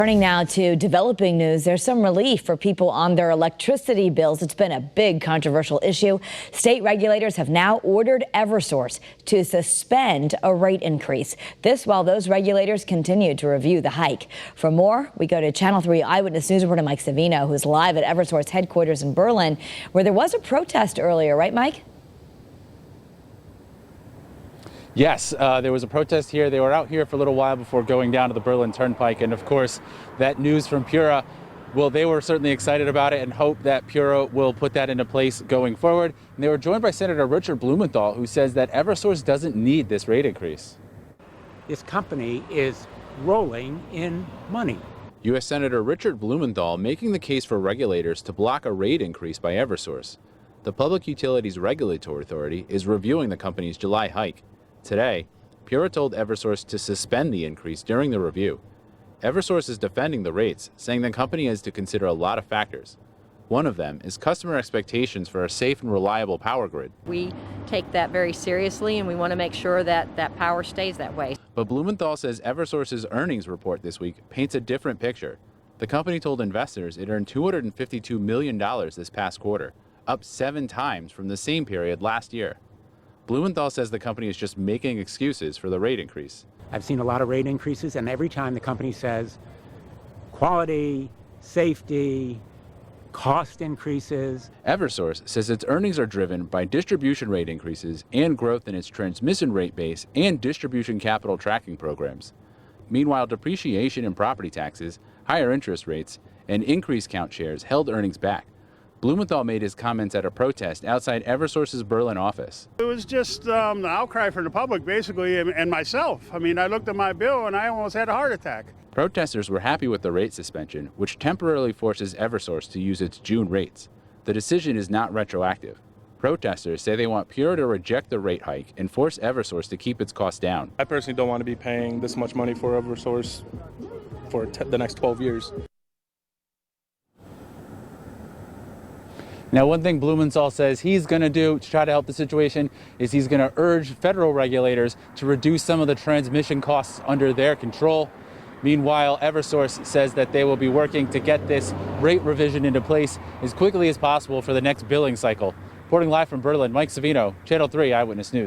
Turning now to developing news, there's some relief for people on their electricity bills. It's been a big controversial issue. State regulators have now ordered Eversource to suspend a rate increase. This while those regulators continue to review the hike. For more, we go to Channel 3 Eyewitness News reporter Mike Savino, who's live at Eversource headquarters in Berlin, where there was a protest earlier, right, Mike? Yes, there was a protest here. They were out here for a little while before going down to the Berlin Turnpike. And of course, that news from Pura, well, they were certainly excited about it and hope that Pura will put that into place going forward. And they were joined by Senator Richard Blumenthal, who says that Eversource doesn't need this rate increase. This company is rolling in money. U.S. Senator Richard Blumenthal making the case for regulators to block a rate increase by Eversource. The Public Utilities Regulatory Authority is reviewing the company's July hike. Today, Pura told Eversource to suspend the increase during the review. Eversource is defending the rates, saying the company has to consider a lot of factors. One of them is customer expectations for a safe and reliable power grid. We take that very seriously, and we want to make sure that that power stays that way. But Blumenthal says Eversource's earnings report this week paints a different picture. The company told investors it earned $252 million this past quarter, up 7 times from the same period last year. Blumenthal says the company is just making excuses for the rate increase. I've seen a lot of rate increases, and every time the company says quality, safety, cost increases. Eversource says its earnings are driven by distribution rate increases and growth in its transmission rate base and distribution capital tracking programs. Meanwhile, depreciation in property taxes, higher interest rates, and increased count shares held earnings back. Blumenthal made his comments at a protest outside Eversource's Berlin office. It was just an outcry from the public, basically, and myself. I mean, I looked at my bill and I almost had a heart attack. Protesters were happy with the rate suspension, which temporarily forces Eversource to use its June rates. The decision is not retroactive. Protesters say they want Pura to reject the rate hike and force Eversource to keep its costs down. I personally don't want to be paying this much money for Eversource for the next 12 years. Now, one thing Blumenthal says he's going to do to try to help the situation is he's going to urge federal regulators to reduce some of the transmission costs under their control. Meanwhile, Eversource says that they will be working to get this rate revision into place as quickly as possible for the next billing cycle. Reporting live from Berlin, Mike Savino, Channel 3 Eyewitness News.